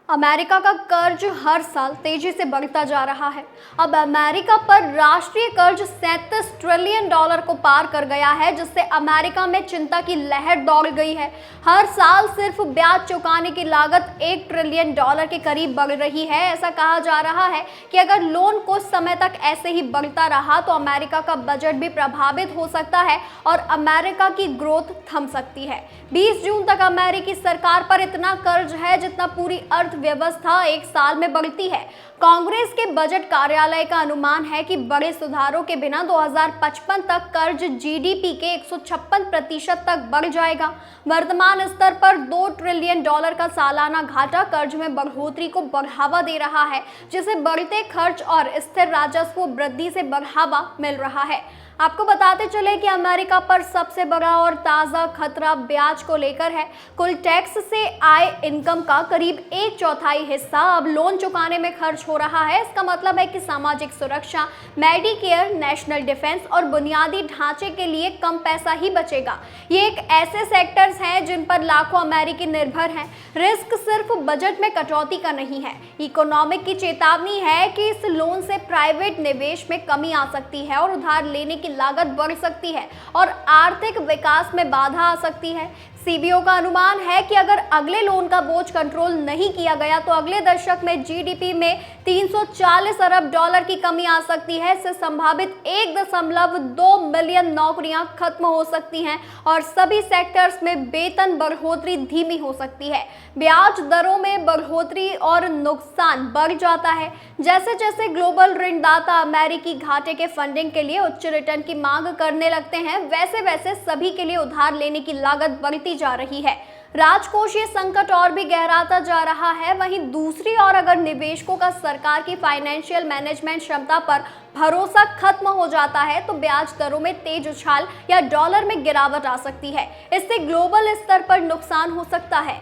America का कर्ज हर साल तेजी से बढ़ता जा रहा है। अब अमेरिका पर राष्ट्रीय कर्ज 37 ट्रिलियन डॉलर को पार कर गया है, जिससे अमेरिका में चिंता की लहर दौड़ गई है। हर साल सिर्फ ब्याज चुकाने की लागत 1 ट्रिलियन डॉलर के करीब बढ़ रही है। ऐसा कहा जा रहा है कि अगर लोन कुछ समय तक ऐसे ही बढ़ता रहा तो अमेरिका का बजट भी प्रभावित हो सकता है और अमेरिका की ग्रोथ थम सकती है। 20 जून तक अमेरिकी सरकार पर इतना कर्ज है जितना पूरी अर्थव्यवस्था एक साल में बढ़ती है। कांग्रेस के बजट कार्यालय का अनुमान है कि बड़े सुधारों के बिना 2055 तक कर्ज जीडीपी के 156% तक बढ़ जाएगा। वर्तमान स्तर पर 2 ट्रिलियन डॉलर का सालाना घाटा कर्ज में बढ़ोतरी को बढ़ावा दे रहा है, जिसे बढ़ते खर्च और स्थिर राजस्व वृद्धि से बढ़ावा मिल रहा है। आपको बताते चले कि अमेरिका पर सबसे बड़ा और ताज़ा खतरा ब्याज को लेकर है। कुल टैक्स से आय इनकम का करीब 1/4 हिस्सा अब लोन चुकाने में खर्च हो रहा है। इसका मतलब है कि सामाजिक सुरक्षा, मेडिकेयर, नेशनल डिफेंस और बुनियादी ढांचे के लिए कम पैसा ही बचेगा। ये एक ऐसे सेक्टर्स हैं जिन पर लाखों अमेरिकी निर्भर हैं। रिस्क सिर्फ बजट में कटौती का नहीं है, इकोनॉमिक की चेतावनी है कि इस लोन से प्राइवेट निवेश में कमी आ सकती है और उधार लेने की लागत बढ़ सकती है और आर्थिक विकास में बाधा आ सकती है। सीबीओ का अनुमान है कि अगर अगले लोन का बोझ कंट्रोल नहीं किया गया तो अगले दशक में जीडीपी में 340 अरब डॉलर की कमी आ सकती है। इससे संभावित 1.2 मिलियन नौकरियां खत्म हो सकती हैं और सभी सेक्टर्स में वेतन बढ़ोतरी धीमी हो सकती है। ब्याज दरों में बढ़ोतरी और नुकसान बढ़ जाता है। जैसे जैसे ग्लोबल ऋणदाता अमेरिकी घाटे के फंडिंग के लिए उच्च रिटर्न की मांग करने लगते हैं, वैसे वैसे सभी के लिए उधार लेने की लागत बढ़ती जा रही है। राजकोषीय संकट और भी गहराता जा रहा है। वहीं दूसरी ओर अगर निवेशकों का सरकार की फाइनेंशियल मैनेजमेंट क्षमता पर भरोसा खत्म हो जाता है तो ब्याज दरों में तेज उछाल या डॉलर में गिरावट आ सकती है। इससे ग्लोबल स्तर पर नुकसान हो सकता है।